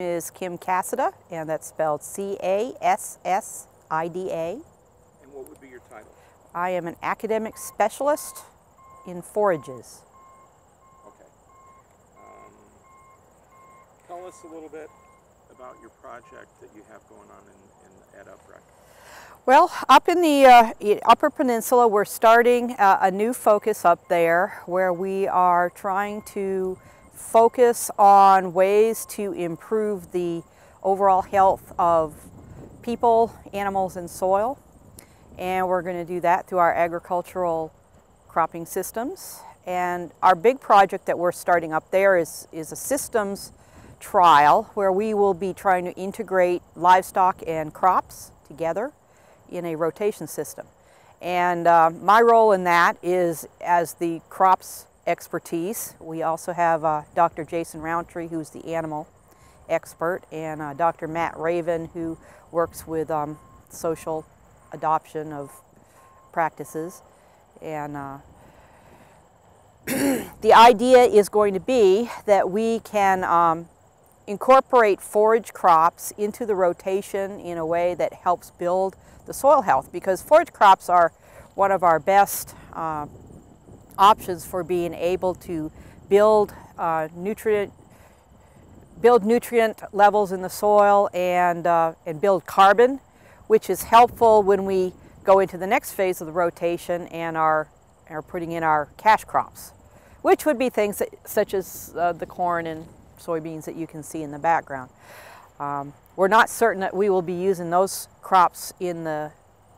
Is Kim Cassida, and that's spelled C-A-S-S-I-D-A. And what would be your title? I am an academic specialist in forages. Okay. Tell us a little bit about your project that you have going on at UPREC. Well, up in the Upper Peninsula, we're starting a new focus up there where we are trying to focus on ways to improve the overall health of people, animals, and soil. And we're going to do that through our agricultural cropping systems. And our big project that we're starting up there is a systems trial where we will be trying to integrate livestock and crops together in a rotation system. And my role in that is as the crops expertise. We also have Dr. Jason Roundtree, who's the animal expert, and Dr. Matt Raven, who works with social adoption of practices. And the idea is going to be that we can incorporate forage crops into the rotation in a way that helps build the soil health, because forage crops are one of our best options for being able to build nutrient levels in the soil and build carbon, which is helpful when we go into the next phase of the rotation and are putting in our cash crops, which would be things such as the corn and soybeans that you can see in the background. We're not certain that we will be using those crops in the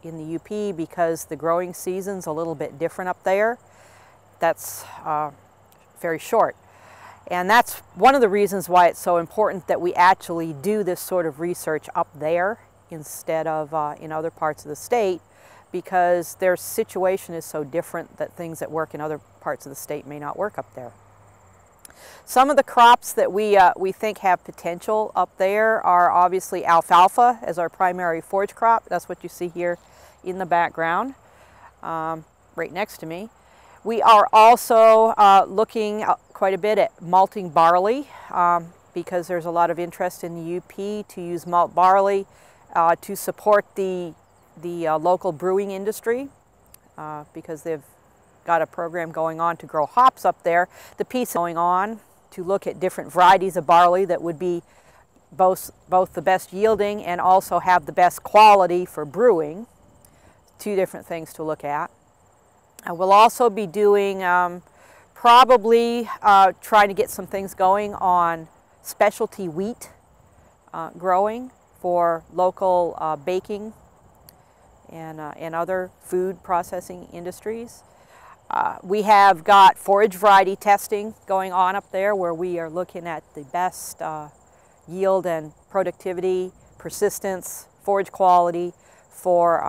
UP because the growing season's a little bit different up there. That's very short. And that's one of the reasons why it's so important that we actually do this sort of research up there instead of in other parts of the state, because their situation is so different that things that work in other parts of the state may not work up there. Some of the crops that we think have potential up there are obviously alfalfa as our primary forage crop. That's what you see here in the background, right next to me. We are also looking quite a bit at malting barley because there's a lot of interest in the UP to use malt barley to support the local brewing industry because they've got a program going on to grow hops up there. The piece going on to look at different varieties of barley that would be both the best yielding and also have the best quality for brewing. Two different things to look at. We'll also be doing probably trying to get some things going on specialty wheat growing for local baking and other food processing industries. We have got forage variety testing going on up there where we are looking at the best yield and productivity, persistence, forage quality for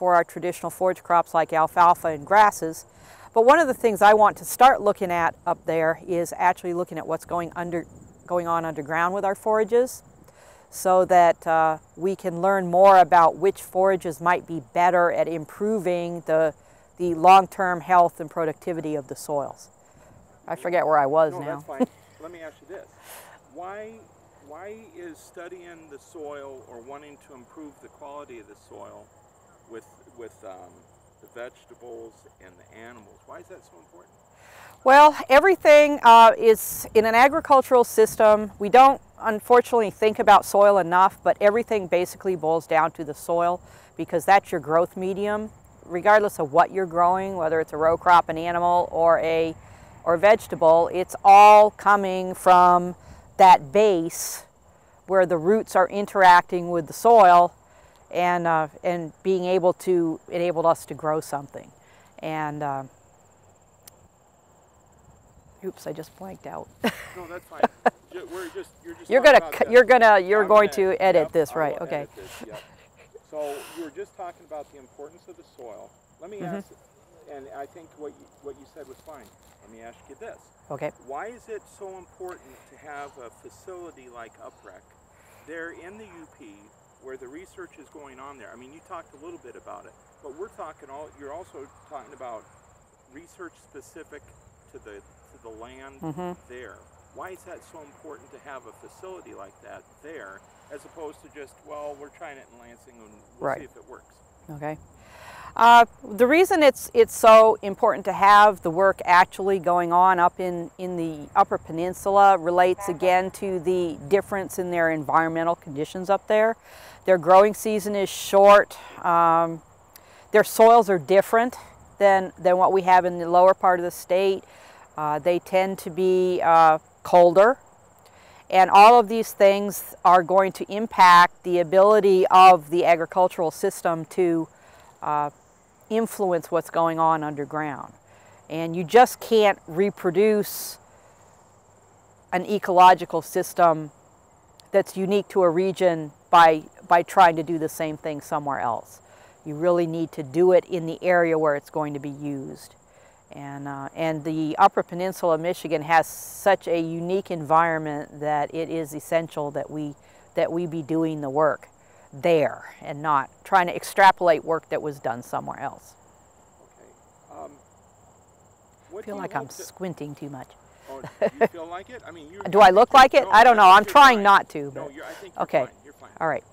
our traditional forage crops like alfalfa and grasses. But one of the things I want to start looking at up there is actually looking at what's going on underground with our forages, so that we can learn more about which forages might be better at improving the long-term health and productivity of the soils. I forget where I was now. That's fine. Let me ask you this. Why is studying the soil or wanting to improve the quality of the soil with the vegetables and the animals, why is that so important? Well, everything is in an agricultural system. We don't unfortunately think about soil enough, but everything basically boils down to the soil because that's your growth medium. Regardless of what you're growing, whether it's a row crop, an animal, or vegetable, it's all coming from that base where the roots are interacting with the soil and being able to enable us to grow something. And oops, I just blanked out. No, that's fine. You're going to edit this, right? Okay. Edit this, yep. So you were just talking about the importance of the soil. Let me ask, and I think what you said was fine. Let me ask you this. Okay. Why is it so important to have a facility like UPREC there in the UP where the research is going on there? I mean, you talked a little bit about it, but you're also talking about research specific to the land there. Why is that so important to have a facility like that there, as opposed to just, well, we're trying it in Lansing and we'll see if it works? Okay. The reason it's so important to have the work actually going on up in the Upper Peninsula relates again to the difference in their environmental conditions up there. Their growing season is short. Their soils are different than what we have in the lower part of the state. They tend to be colder. And all of these things are going to impact the ability of the agricultural system to influence what's going on underground. And you just can't reproduce an ecological system that's unique to a region by trying to do the same thing somewhere else. You really need to do it in the area where it's going to be used. And the Upper Peninsula of Michigan has such a unique environment that it is essential that we be doing the work there and not trying to extrapolate work that was done somewhere else. Okay. I feel like I'm squinting too much. Oh, do you feel like it? I mean, do I look like it? No, I don't know. I'm trying fine. not to. But. No, I think you're okay. fine. You're fine. All right.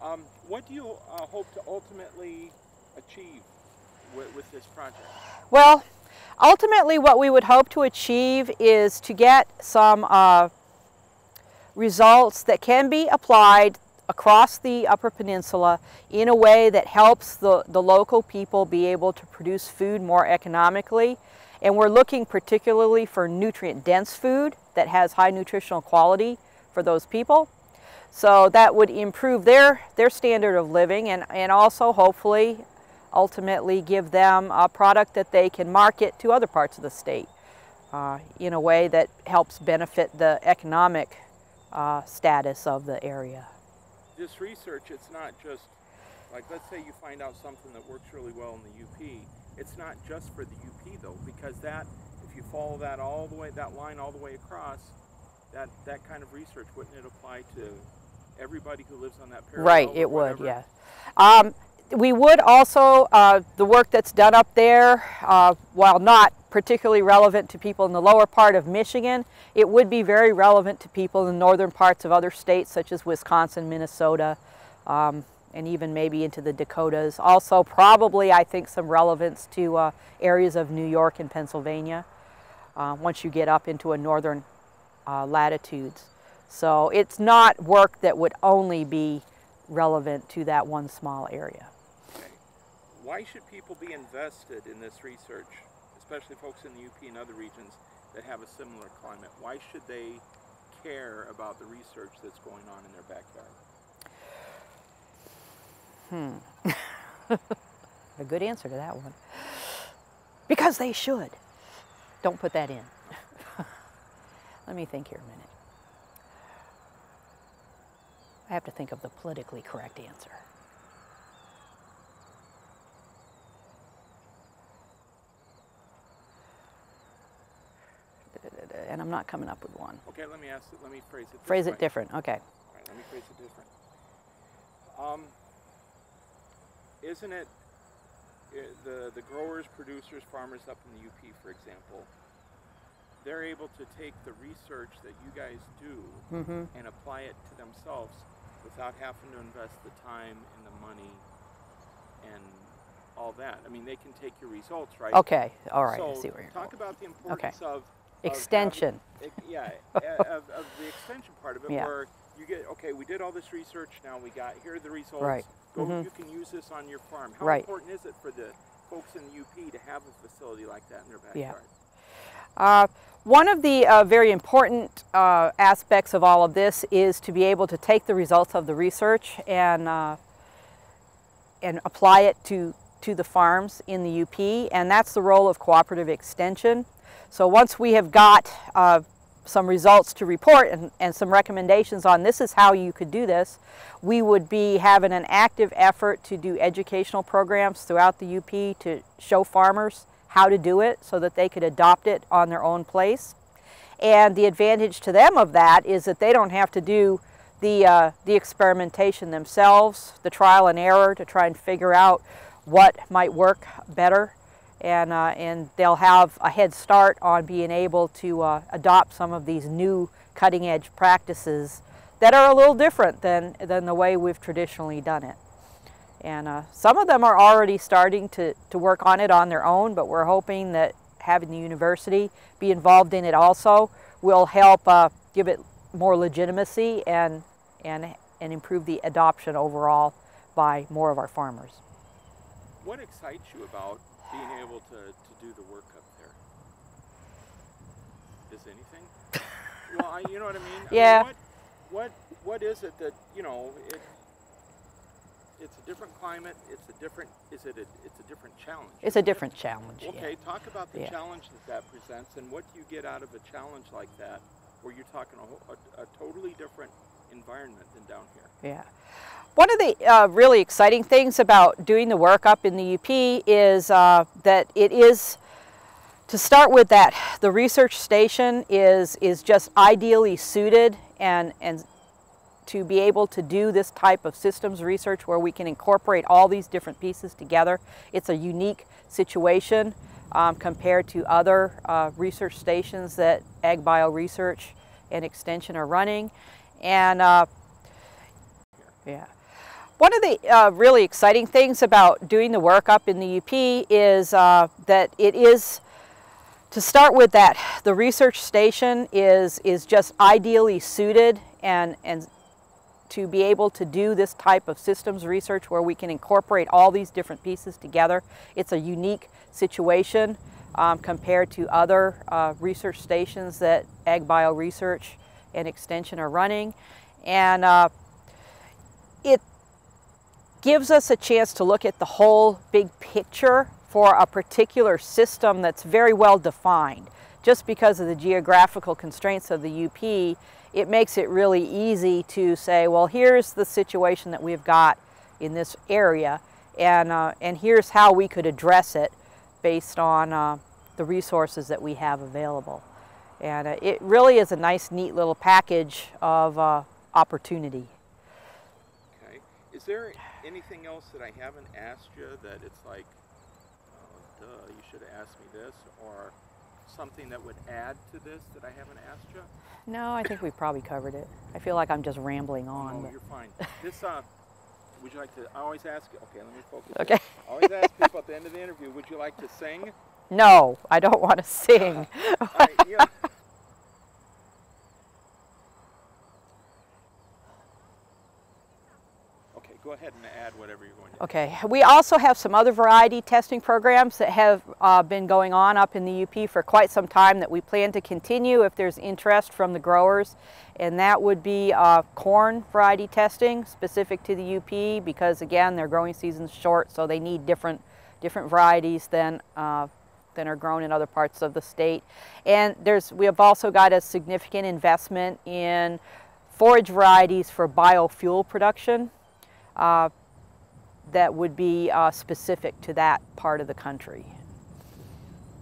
What do you hope to ultimately achieve with this project? Well, ultimately what we would hope to achieve is to get some results that can be applied across the Upper Peninsula in a way that helps the local people be able to produce food more economically. And we're looking particularly for nutrient-dense food that has high nutritional quality for those people. So that would improve their standard of living and also hopefully ultimately give them a product that they can market to other parts of the state in a way that helps benefit the economic status of the area. This research, it's not just, like, let's say you find out something that works really well in the UP. It's not just for the UP though, because that, if you follow that all the way, that line all the way across, that kind of research, wouldn't it apply to everybody who lives on that parallel? Right, it would, yeah. We would also, the work that's done up there, while not particularly relevant to people in the lower part of Michigan, it would be very relevant to people in the northern parts of other states such as Wisconsin, Minnesota, and even maybe into the Dakotas. Also probably, I think, some relevance to areas of New York and Pennsylvania once you get up into a northern latitudes. So it's not work that would only be relevant to that one small area. Okay. Why should people be invested in this research, especially folks in the UP and other regions that have a similar climate? Why should they care about the research that's going on in their backyard? A good answer to that one. Because they should. Don't put that in. Let me think here a minute. I have to think of the politically correct answer. And I'm not coming up with one. Okay, let me phrase it. Phrase it different, okay. All right, let me phrase it different. Isn't it the growers, producers, farmers up in the UP, for example, they're able to take the research that you guys do and apply it to themselves without having to invest the time and the money and all that. I mean, they can take your results, right? Okay, all right, So I see where you're talk going. about the importance of extension. Of the extension part of it, Yeah. where you get, okay, we did all this research, now here are the results. Right. Go, you can use this on your farm. How Right. important is it for the folks in the UP to have a facility like that in their backyard? Yeah. One of the very important aspects of all of this is to be able to take the results of the research and apply it to the farms in the UP, and that's the role of cooperative extension. So once we have got some results to report and some recommendations on this is how you could do this, we would be having an active effort to do educational programs throughout the UP to show farmers how to do it so that they could adopt it on their own place. And the advantage to them of that is that they don't have to do the experimentation themselves, the trial and error to try and figure out what might work better. And they'll have a head start on being able to adopt some of these new cutting edge practices that are a little different than the way we've traditionally done it. And some of them are already starting to work on it on their own, but we're hoping that having the university be involved in it also will help give it more legitimacy and improve the adoption overall by more of our farmers. What excites you about being able to do the work up there? Is anything? Well, you know what I mean? Yeah. I mean, what is it that, you know, it's a different climate, it's a different challenge. It's a different challenge. Okay, yeah. talk about the challenge that presents, and what do you get out of a challenge like that, where you're talking a totally different environment than down here. Yeah. One of the really exciting things about doing the work up in the UP is that it is, to start with, that the research station is just ideally suited and to be able to do this type of systems research where we can incorporate all these different pieces together. It's a unique situation compared to other research stations that Ag Bio Research and Extension are running. And yeah. One of the really exciting things about doing the work up in the UP is that it is, to start with, that the research station is just ideally suited and to be able to do this type of systems research where we can incorporate all these different pieces together. It's a unique situation compared to other research stations that Ag Bio Research and Extension are running. And it gives us a chance to look at the whole big picture for a particular system that's very well defined. Just because of the geographical constraints of the UP, it makes it really easy to say, well, here's the situation that we've got in this area, and here's how we could address it based on the resources that we have available. And it really is a nice, neat little package of opportunity. Okay. Is there anything else that I haven't asked you that it's like, oh, duh, you should have asked me this, or something that would add to this that I haven't asked you? No, I think we've probably covered it. I feel like I'm just rambling on. No, you're fine. This, would you like to, I always ask, okay, let me focus. Okay. I always ask people at the end of the interview, would you like to sing? No, I don't want to sing. All right, yeah. Okay, go ahead and add whatever you're going to. Okay, we also have some other variety testing programs that have been going on up in the UP for quite some time that we plan to continue if there's interest from the growers. And that would be corn variety testing specific to the UP, because again, their growing season's short, so they need different varieties than are grown in other parts of the state. And we have also got a significant investment in forage varieties for biofuel production that would be specific to that part of the country.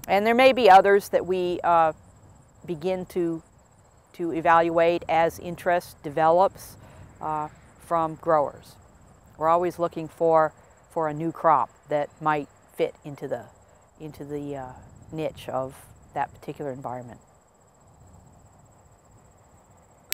And there may be others that we begin to evaluate as interest develops from growers. We're always looking for a new crop that might fit into the niche of that particular environment.